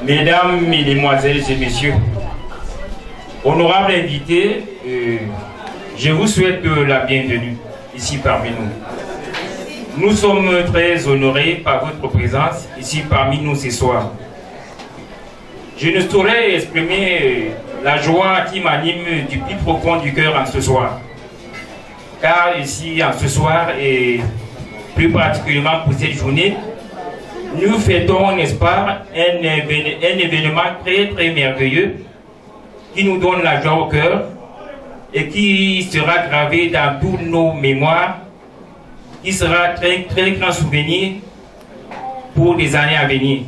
Mesdames, Mesdemoiselles et Messieurs, honorables invités, je vous souhaite la bienvenue ici parmi nous. Nous sommes très honorés par votre présence ici parmi nous ce soir. Je ne saurais exprimer la joie qui m'anime du plus profond du cœur en ce soir. Car ici, en ce soir, et plus particulièrement pour cette journée, nous fêtons, n'est-ce pas, un événement très merveilleux qui nous donne la joie au cœur et qui sera gravé dans toutes nos mémoires, qui sera très grand souvenir pour les années à venir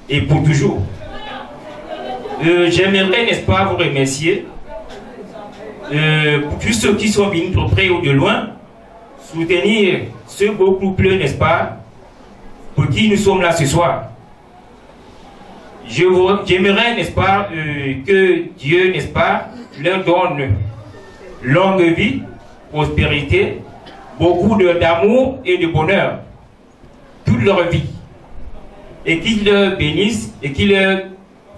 et pour toujours. J'aimerais, n'est-ce pas, vous remercier pour tous ceux qui sont venus de près ou de loin, soutenir ce beau couple, n'est-ce pas, pour qui nous sommes là ce soir. J'aimerais, n'est-ce pas, que Dieu, n'est-ce pas, leur donne longue vie, prospérité, beaucoup d'amour et de bonheur, toute leur vie, et qu'il leur bénisse et qu'il leur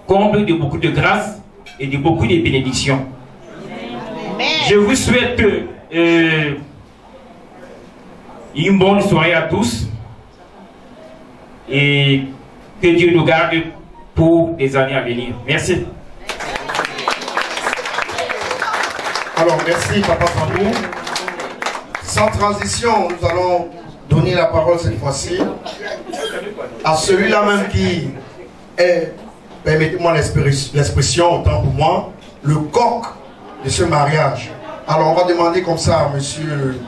comble de beaucoup de grâce et de beaucoup de bénédictions. Amen. Je vous souhaite une bonne soirée à tous et que Dieu nous garde pour les années à venir. Merci. Alors, merci Papa Sambou. Sans transition, nous allons donner la parole cette fois-ci à celui-là même qui est, permettez-moi l'expression, autant pour moi, le coq de ce mariage. Alors, on va demander comme ça à monsieur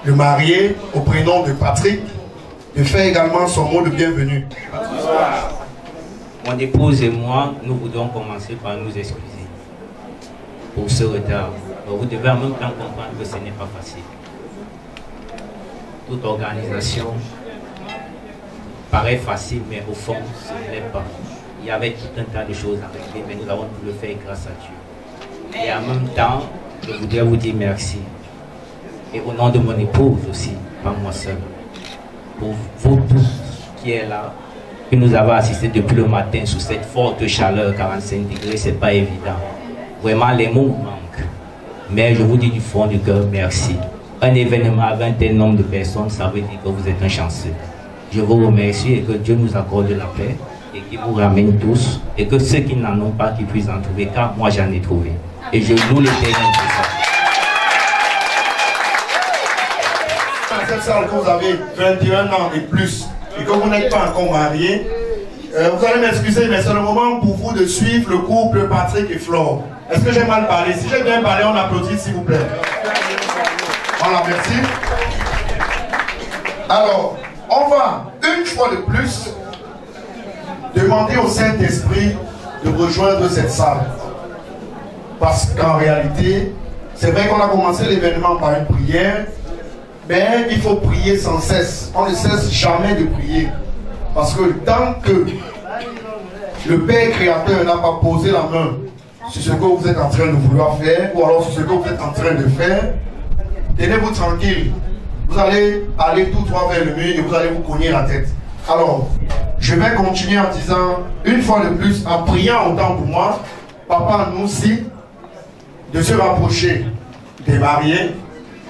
le marié, au prénom de Patrick, de faire également son mot de bienvenue. Mon épouse et moi, nous voudrions commencer par nous excuser pour ce retard. Vous devez en même temps comprendre que ce n'est pas facile. Toute organisation paraît facile, mais au fond, ce n'est pas. Il y avait tout un tas de choses à régler, mais nous avons pu le faire grâce à Dieu. Et en même temps, je voudrais vous dire merci. Et au nom de mon épouse aussi, pas moi seul, pour vous tous qui êtes là, que nous avons assisté depuis le matin sous cette forte chaleur, 45 degrés, c'est pas évident. Vraiment, les mots manquent. Mais je vous dis du fond du cœur, merci. Un événement avec un tel nombre de personnes, ça veut dire que vous êtes un chanceux. Je vous remercie et que Dieu nous accorde la paix et qu'il vous ramène tous et que ceux qui n'en ont pas, qu'ils puissent en trouver, car moi j'en ai trouvé. Et je loue l'Éternel pour ça. Dans cette salle que vous avez 21 ans et plus et que vous n'êtes pas encore marié, vous allez m'excuser, mais c'est le moment pour vous de suivre le couple Patrick et Flore. Est-ce que j'ai mal parlé? Si j'ai bien parlé, on applaudit s'il vous plaît. Voilà, merci. Alors, on va une fois de plus demander au Saint-Esprit de rejoindre cette salle. Parce qu'en réalité, c'est vrai qu'on a commencé l'événement par une prière, mais il faut prier sans cesse. On ne cesse jamais de prier. Parce que tant que le Père Créateur n'a pas posé la main sur ce que vous êtes en train de vouloir faire, ou alors sur ce que vous êtes en train de faire, tenez-vous tranquille. Vous allez aller tout droit vers le mur et vous allez vous cogner la tête. Alors, je vais continuer en disant, une fois de plus, en priant autant pour moi, Papa nous aussi, de se rapprocher des mariés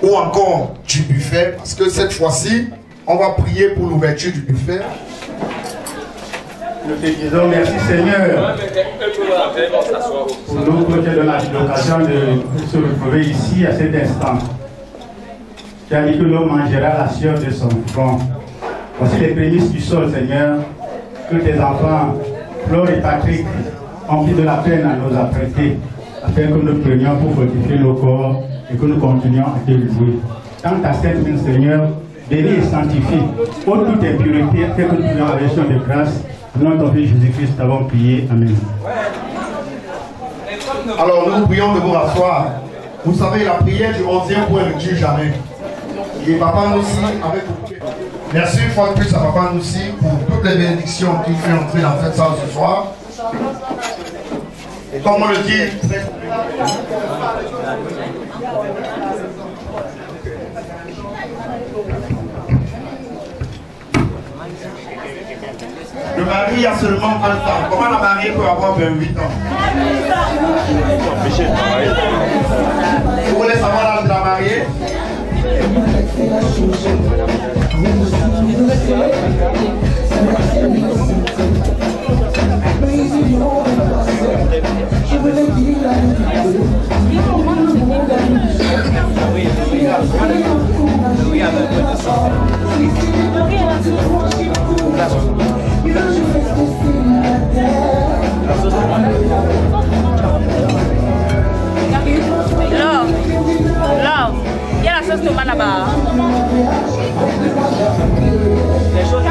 ou encore du buffet, parce que cette fois-ci, on va prier pour l'ouverture du buffet. Nous te disons merci Seigneur pour nous que tu as donné l'occasion de se retrouver ici à cet instant. Tu as dit que l'homme mangera la sueur de son front. Voici les prémices du sol, Seigneur, que tes enfants, Flore et Patrick, ont pris de la peine à nous apprêter, afin que nous prenions pour fortifier nos corps et que nous continuions à te louer. Tant à cette main, Seigneur, bénis et sanctifie, ôte toute impureté, afin que nous puissions avec action de grâce. Au nom de ton Fils Jésus-Christ, nous avons prié. Amen. Alors nous vous prions de vous rasseoir. Vous savez, la prière du 11e point ne tue jamais. Et Papa Noussi, avec vous. Merci une fois de plus à Papa Noussi pour toutes les bénédictions qu'il fait entrer dans cette salle ce soir. Et comme on le dit, le mari a seulement 20 ans. Comment la mariée mariée peut avoir 28 ans. Vous voulez savoir l'âge de la mariée? Love, il y a la sauce tomate là-bas. Les choses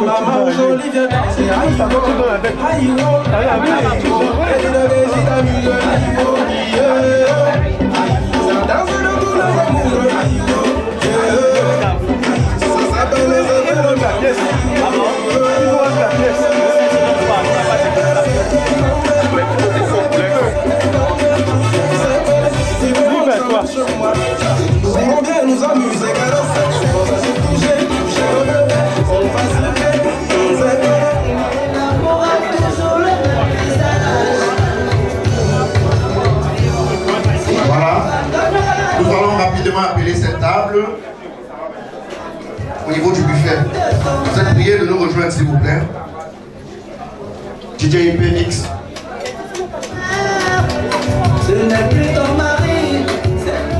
maman jolie vient danser. On vient nous amuser, voilà. Nous allons rapidement appeler cette table au niveau du buffet. Vous êtes priés de nous rejoindre s'il vous plaît. DJ Phoenix. Ce n'est plus ton mari, c'est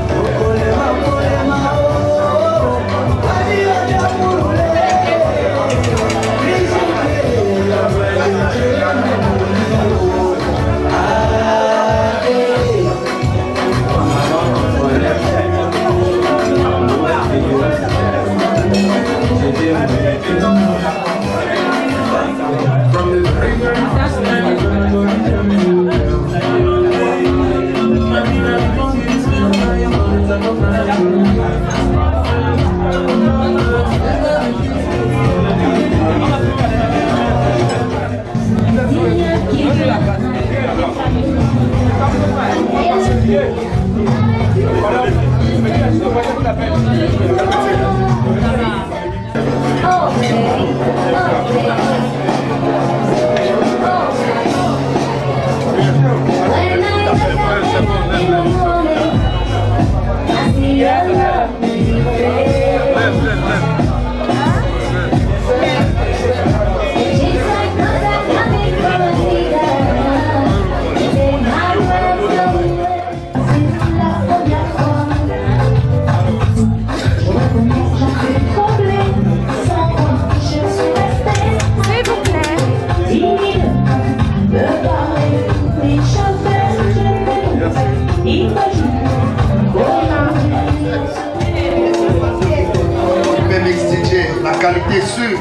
la qualité sûre.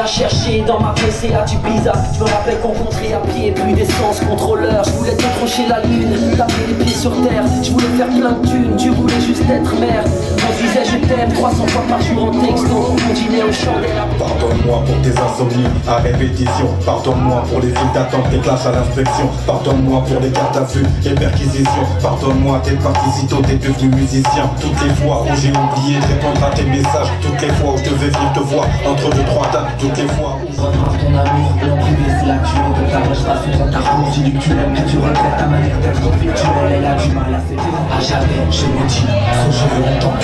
la chercher dans ma PCA du Pisa. Je me rappelle qu'on compterait à pied, plus d'essence, contrôleur. Je voulais décrocher la lune, taper les pieds sur terre. Je voulais faire plein de thunes, tu voulais juste être mère. On disait je t'aime 300 fois par jour en texto. On dînait au chandelle. Pardonne-moi pour tes insomnies à répétition. Pardonne-moi pour les files d'attente, tes clashs à l'inspection. Pardonne-moi pour les cartes à vue et perquisitions. Pardonne-moi d'être parti si tôt, t'es devenu musicien. Toutes les fois où j'ai oublié de répondre à tes messages. Toutes les fois où je devais venir te voir entre 2-3 dates. Toutes les fois où redemande ton amour, l'on privé c'est la tuer. De ta roche pas sous un carrefour. J'ai dit que tu l'aimes, que tu regrettes ta manière d'être conflictuelle. Elle a du mal à s'aider. À jamais, je me dis, ce je veux t'entendre.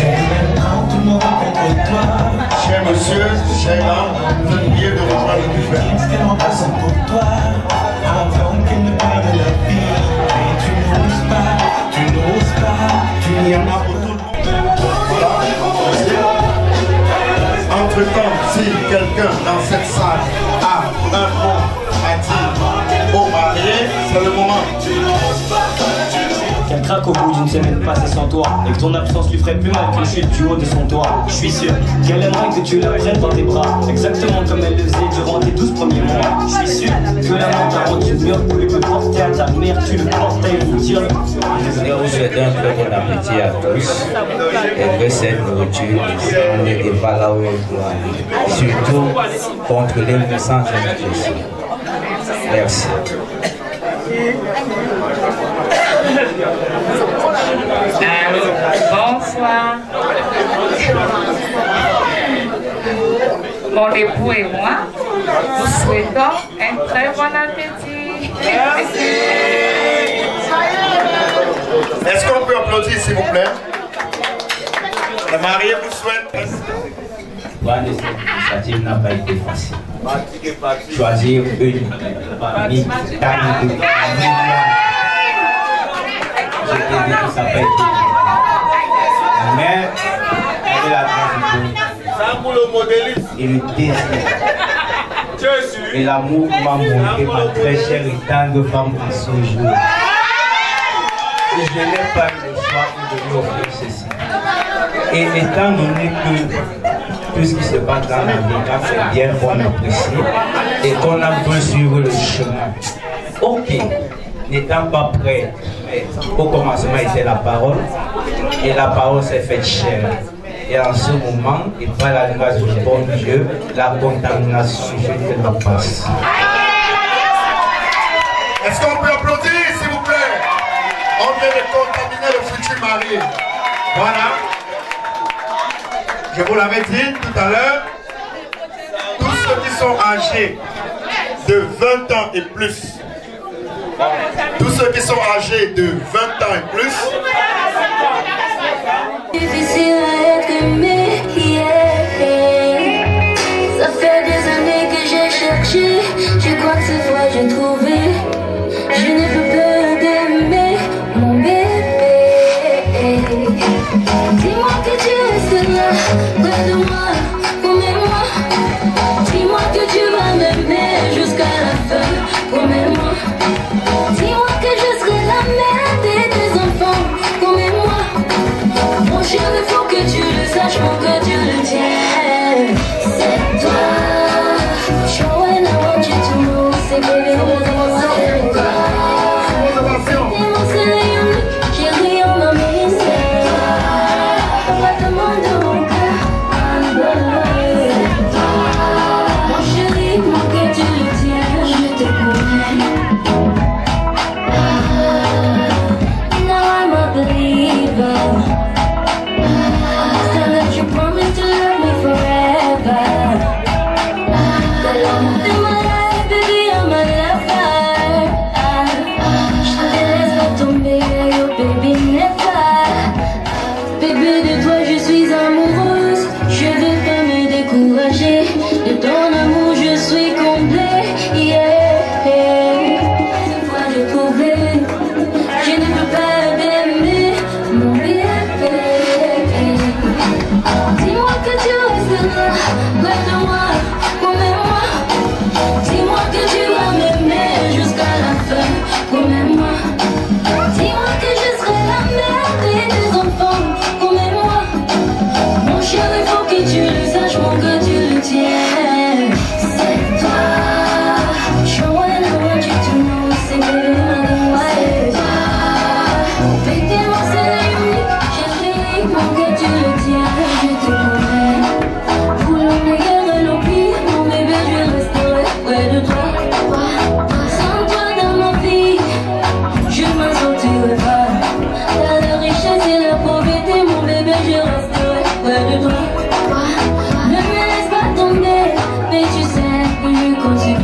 Tout le monde contre toi. Cher monsieur, chère dame, vous êtes prié de rejoindre le buffet. Extrêmement passant pour toi. Avant qu'elle ne perde la vie. Et tu n'oses pas, tu n'oses pas. Il y en a pour tout le monde. Entre-temps, si quelqu'un dans cette salle a un mot à dire au marié, c'est le moment. Qu'elle craque au bout d'une semaine passée sans toi et que ton absence lui ferait plus mal qu'une chute du haut de son toit. Je suis sûr qu'elle aimerait que tu la prennes dans tes bras, exactement comme elle le faisait durant tes 12 premiers mois. Je suis sûr que l'amour t'a rendu mûr pour lui porter à ta mère, tu le portais vous dire. Je voudrais vous souhaiter un très bon appétit à tous et que cette nourriture n'est pas là où elle doit aller. Surtout contre les sans nutrition. Merci. Bonsoir. Mon époux et moi, nous souhaitons un très bon appétit. Est-ce qu'on peut applaudir s'il vous plaît? La mariée vous souhaite. Cette initiative n'a pas été facile. Choisir une parmi tant de milliards. Je t'ai dit que ça n'a pas été facile. Mais elle est la transition. Et le désir. Et l'amour m'a montré ma très chère et tendre femme à ce jour. Et je n'ai pas eu le choix de lui offrir ceci. Et étant donné que tout ce qui se passe dans la vie, quand c'est bien qu'on apprécie et qu'on a besoin de suivre le chemin. Ok, n'étant pas prêt, mais au commencement était la parole, et la parole s'est faite chère. Et en ce moment, et par la grâce du bon Dieu, la contamination, je te la passe. Est-ce qu'on peut applaudir, s'il vous plaît? On vient de contaminer le futur marié. Voilà. Je vous l'avais dit tout à l'heure, tous ceux qui sont âgés de 20 ans et plus, tous ceux qui sont âgés de 20 ans et plus, difficile à être aimé, yeah. Ça fait des années que j'ai cherché, je crois que cette fois j'ai trouvé. Je n'ai plus peur d'aimer mon bébé. Dis-moi que tu restes là, près de moi, promets-moi. Dis-moi que tu vas m'aimer jusqu'à la fin, promets-moi. Dis-moi que je serai la mère de tes enfants, promets-moi. Mon chéri, faut que tu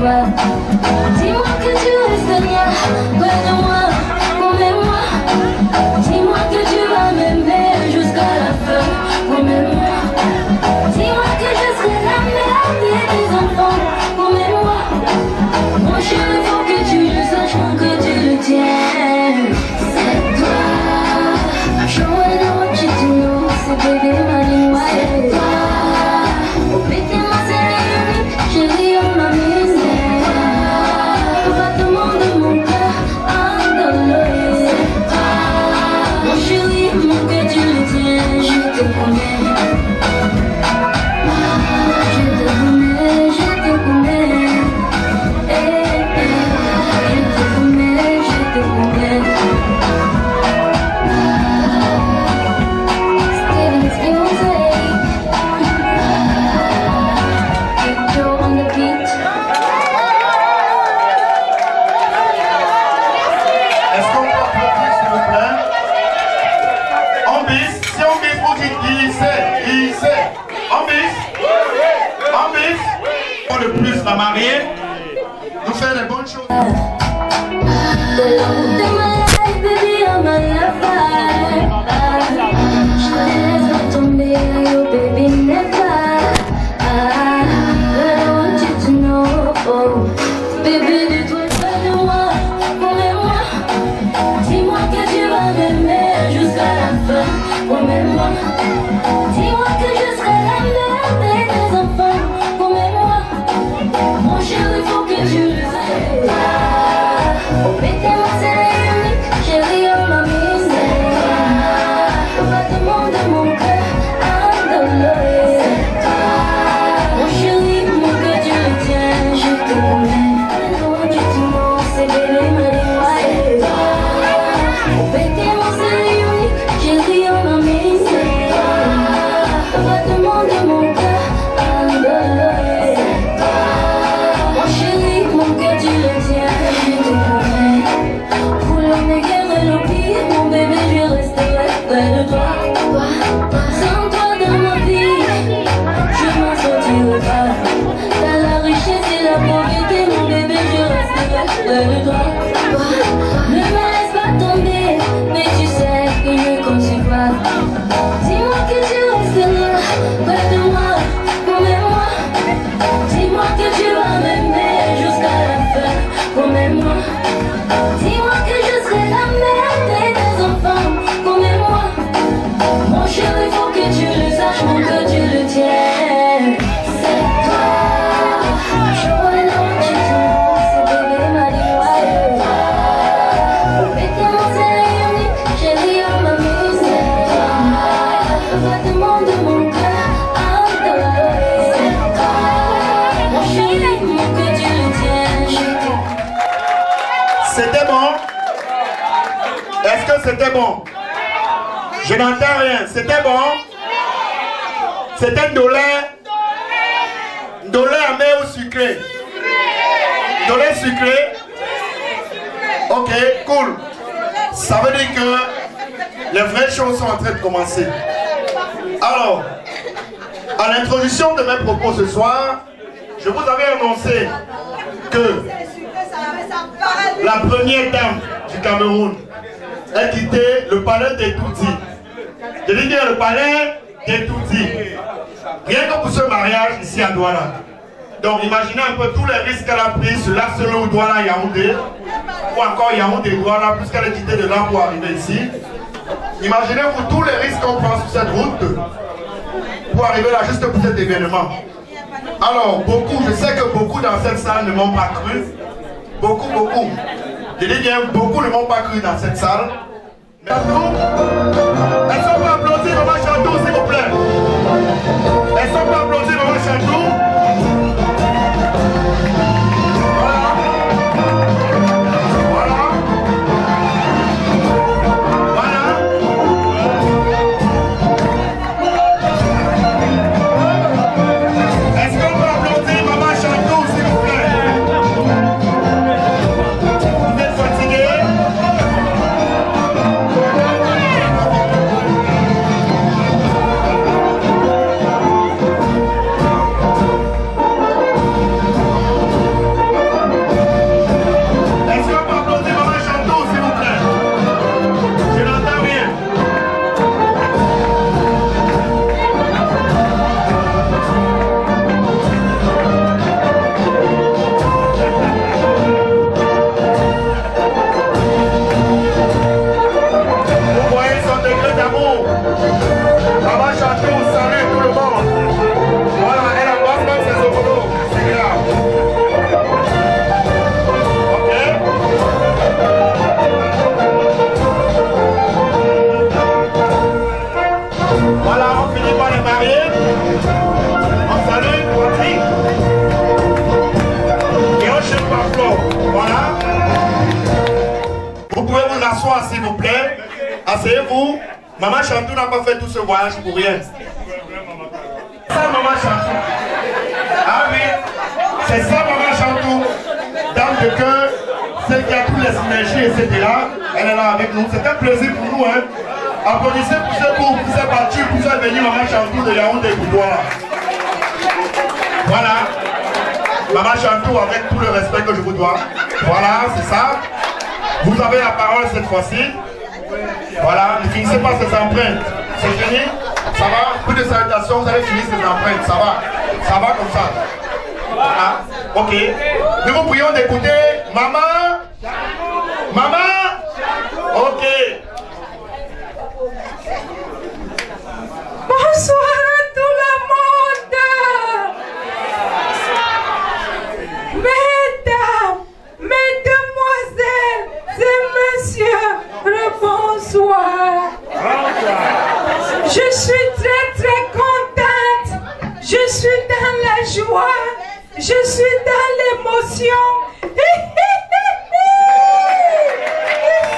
toi. Dis-moi que tu resteras près de moi, promets-moi. Dis-moi que tu vas m'aimer jusqu'à la fin, promets-moi. Dis-moi que je serai la mère de tes enfants, promets-moi. Mon chéri, faut que tu le saches, faut que tu le tiennes. C'est toi. Show I want you to know, c'est baby, money, c'est toi. Oh, pété ma série, chérie, on m'a mis. Pas tout le monde de mon cœur, I'm the love. C'est toi. Mon chéri, mon cœur, tu le tiens, je te connais. Je te connais, je te connais. Je te connais. De plus la mariée nous fait les bonnes choses. Dis-moi que tu vas m'aimer jusqu'à la fin, promets-moi. Dis-moi que je serai la mère de tes enfants, promets-moi. Mon chéri, faut que tu le saches. Oh, pétais-moi, c'est unique, chéri, on m'a mis. Pas tout le monde de mon cœur, I'm the love. Mon chéri, mon cœur, tu le tiens, je te connais. Tu te mens, c'est bébé, ma c'est toi. Oh, pétais-moi, c'est unique, chéri, on m'a mis. Pas tout le monde de mon cœur, I'm the love. Mon chéri, mon cœur, tu le tiens, je te connais. Pour l'homme et guerre et le pire, mon bébé, je resterai près de toi. Sans toi dans ma vie, je m'en sortirai pas. T'as la richesse et la pauvreté, mon bébé, je resterai près de toi. Ne me laisse pas tomber, mais tu sais que je compte sur toi. Dis-moi que tu resteras près de moi, promets-moi. Dis-moi que tu vas m'aimer jusqu'à la fin, promets-moi. Dis-moi que je serai la mère de tes enfants, promets-moi. Mon chéri, faut que tu le saches, mon cœur, tu le tiens. C'est toi. Show I want you to know, c'est bébé, ma oh, pétais-moi, c'est unique, chéri, on m'a mis. Pas tout le monde de mon cœur, I'm the love. Mon chéri, mon cœur, tu le tiens, je te. C'était bon? Est-ce que c'était bon? Je n'entends rien. C'était bon? C'était dolé? Dolé amé ou sucré? Dolé sucré? Ok, cool. Ça veut dire que les vraies choses sont en train de commencer. Alors, à l'introduction de mes propos ce soir, je vous avais annoncé que la première dame du Cameroun a quitté le palais des Toutis. Je veux dire le palais des Toutis. Rien que pour ce mariage ici à Douala. Donc imaginez un peu tous les risques qu'elle a pris sur l'Arcelor Douala Yaoundé, ou encore Yaoundé Douala, puisqu'elle a quitté de là pour arriver ici. Imaginez-vous tous les risques qu'on prend sur cette route pour arriver là juste pour cet événement. Alors beaucoup, je sais que beaucoup dans cette salle ne m'ont pas cru. Beaucoup. Je dis bien, beaucoup ne m'ont pas cru dans cette salle. Mais est-ce qu'on peut applaudir Maman Chantou, s'il vous plaît? Est-ce qu'on peut applaudir Maman Chantou? vous, Maman Chantou n'a pas fait tout ce voyage pour rien. C'est ça Maman Chantou. Ah oui, c'est ça Maman Chantou. Dame de cœur, celle qui a toutes les synergies, etc. Elle est là avec nous. C'est un plaisir pour nous. Hein. Applaudissez pour ce groupe qui s'est battu pour faire venir Maman Chantou de Yaoundé Boudoir. Voilà. Maman Chantou, avec tout le respect que je vous dois. Voilà, c'est ça. Vous avez la parole cette fois-ci. Voilà, ne finissez pas ces empreintes. C'est fini? Ça va? Plus de salutations, vous allez finir ces empreintes. Ça va? Ça va comme ça? Voilà. Ok. Nous vous prions d'écouter Maman. Maman. Ok. Bonsoir à tout le monde. Mesdames, mesdemoiselles et messieurs, le bonsoir. Je suis très contente. Je suis dans la joie. Je suis dans l'émotion.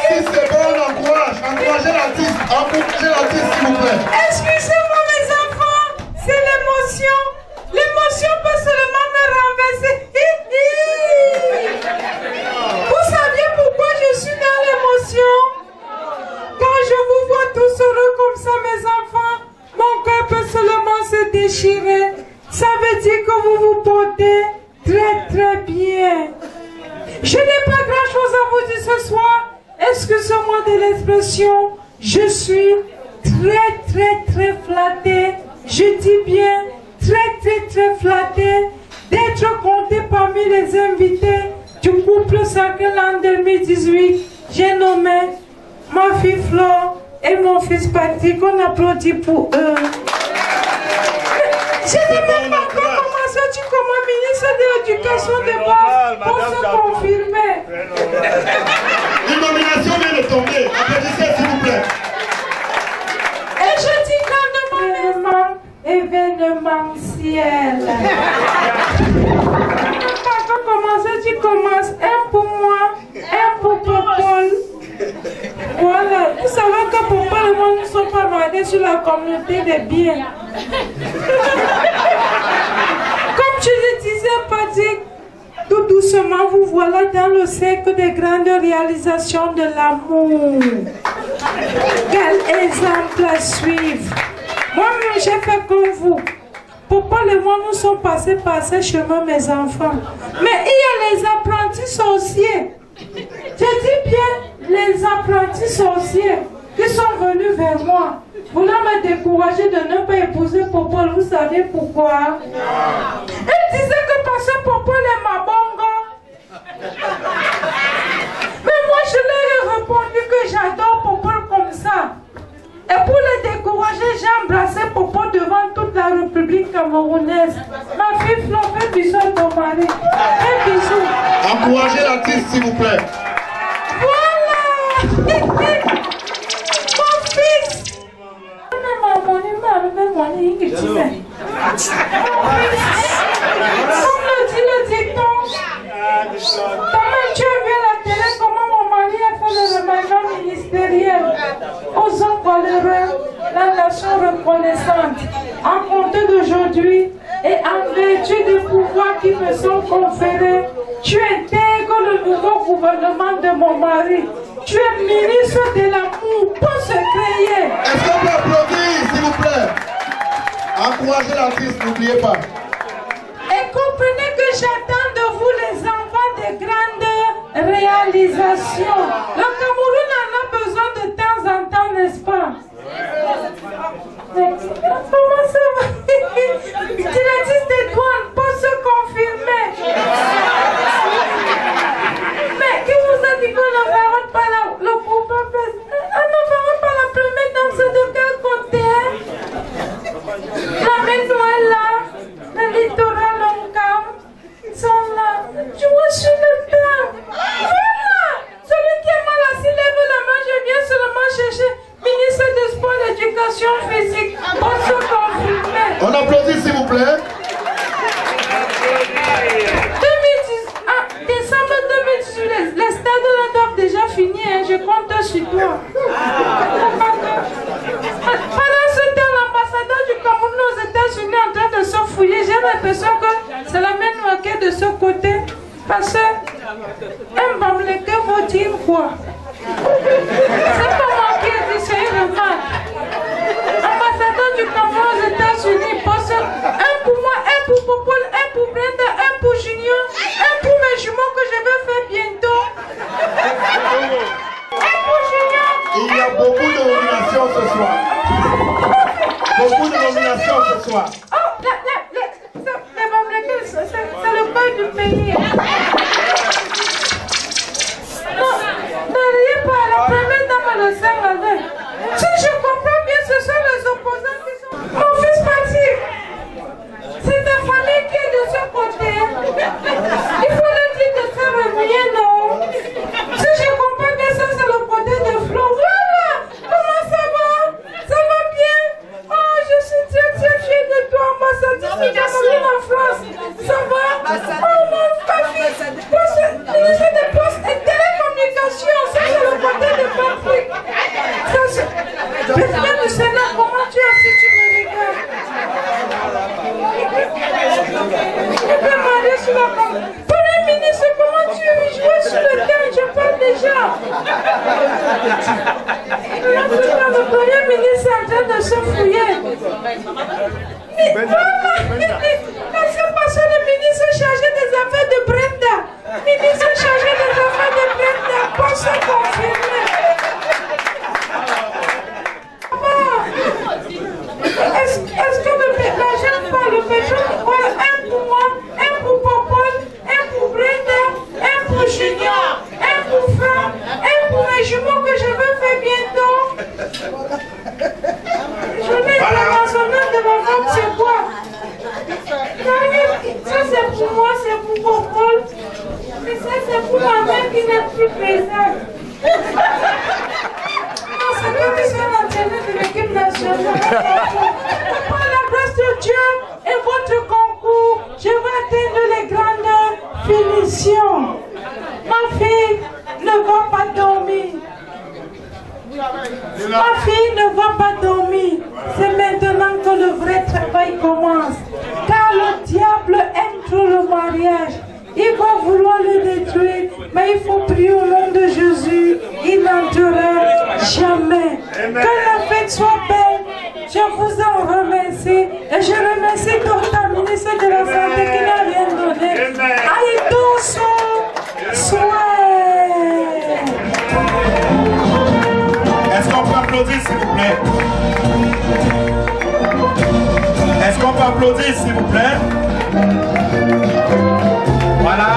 Si c'est bon, on encourage. Encouragez l'artiste. Encouragez l'artiste, s'il vous plaît. Excusez-moi mes enfants, c'est l'émotion. L'émotion peut seulement me renverser. Vous saviez pourquoi je suis dans l'émotion? Quand je vous vois tous heureux comme ça, mes enfants, mon cœur peut seulement se déchirer. Ça veut dire que vous vous portez très bien. Je n'ai pas grand-chose à vous dire ce soir. Excusez-moi de l'expression. Je suis très flattée. Je dis bien très flattée d'être comptée parmi les invités du couple sacré en 2018. J'ai nommé ma fille Flore et mon fils Patrick. On applaudit pour eux. Je n'ai même pas encore commencé. Tu comme ministre de l'Éducation de base pour se confirmer. Une nomination vient de tomber. Applaudissez s'il vous plaît. Et je dis grandement événementiel. Quand on commence, tu commences. Un pour moi, un pour Popol. Voilà. Vous savez que Popol et moi ne sommes pas mariés sur la communauté des biens. Comme je le disais, Patrick, tout doucement, vous voilà dans le cercle des grandes réalisations de l'amour. Quel exemple à suivre. Moi-même, j'ai fait comme vous. Popol et moi, nous sommes passés par ce chemin, mes enfants. Mais il y a les apprentis sorciers. Je dis bien les apprentis sorciers qui sont venus vers moi. Voulant me décourager de ne pas épouser Popol, vous savez pourquoi? Ils disaient que parce que Popol est ma bongo. Mais moi je leur ai répondu que j'adore Popol comme ça. Et pour les décourager, j'ai embrassé Popol devant toute la République camerounaise. Ma fille Flore, fais bisous à ton mari. Fais bisous. Encouragez l'artiste s'il vous plaît. Voilà. Mon fils. Comme le dit le dicton, quand tu as vu à la télé comment mon mari a fait le remaniement ministériel aux hommes valeureux, la nation reconnaissante, en compte d'aujourd'hui et en vertu des pouvoirs qui me sont conférés, tu intègres le nouveau gouvernement de mon mari. Tu es ministre de l'amour, pas se créer. Est-ce qu'on peut applaudir, s'il vous plaît? Encouragez l'artiste, n'oubliez pas. Et comprenez que j'attends de vous les enfants de grandes réalisations. Le Cameroun en a besoin de temps en temps, n'est-ce pas? Mais comment ça va? Directrice des douanes, pour se confirmer. Mais qui vous a dit qu'on ne verra pas le groupe? On ne verra pas la première danse de quel côté? La main Noël là, le littoral Longcam, ils sont là. Je vois sur le plan. Voilà! Celui qui est mal assis lève la main, je viens seulement chercher ministre des Sports et de l'Éducation physique pour se confirmer. On applaudit s'il vous plaît. Décembre 2018, les stades là doivent déjà finir, hein. Je compte sur toi. Parce que un bamleke veut dire quoi? C'est pas moi qui ai dit, c'est une remarque. Ambassadeur du Cameroun aux États-Unis, parce que un pour moi, un pour Popol, un pour Brenda, un pour Junior, un pour mes jumeaux que je vais faire bientôt. Un pour Junior. Il y a beaucoup de nominations ce soir. Beaucoup de nominations ce soir. Oh, les bamleke, c'est le cœur du pays. Non, ne riez pas, la première dame a le sang avec. Si je comprends bien, ce sont les opposants qui sont... Mon fils Patrick, c'est ta famille qui est de ce côté. Il faut leur dire que ça revient, non? Si je comprends bien, ça c'est le côté de Flo. Voilà! Comment ça va? Ça va bien? Oh, je suis très très fière de toi, ambassadeur de en France. Ça va? Oh, mon fils, ministre des Postes et Télécommunications, ça c'est le côté de Patrick. Ça c'est... Président du Sénat, comment tu as si tu me regardes? Je peux demander sur la caméra. Premier ministre, comment tu es joué sur le terrain? Je parle déjà. Le premier ministre est en train de se fouiller. Mais qu'est-ce que passe le ministre chargé des affaires de Brenda? Ministre chargé des affaires de Brenda, pour se confirmer. Est-ce que la jeune parle le péché? Un pour moi, un pour Popol, un pour Brenda, un pour Junior, un pour Franck, un pour mes jumeaux que je veux faire bientôt. Journée internationale de la femme, c'est quoi? Ça c'est pour moi, c'est pour Popol. Mais ça c'est pour ma mère qui n'est plus présente. Non, c'est pas que c'est l'entraîneur de l'équipe nationale. Par la grâce de Dieu et votre concours, je vais atteindre les grandes finitions. Ma fille ne va pas dormir. Ma fille ne va pas dormir. C'est maintenant que le vrai travail commence. Car le diable aime trop le mariage. Il va vouloir le détruire, mais il faut prier au nom de Jésus. Il n'entrera jamais. Que la fête soit belle. Je vous en remercie. Et je remercie toute la ministre de la Santé qui n'a rien donné. Allez tous, souhait. Est-ce qu'on peut applaudir s'il vous plaît? Est-ce qu'on peut applaudir s'il vous plaît? Voilà.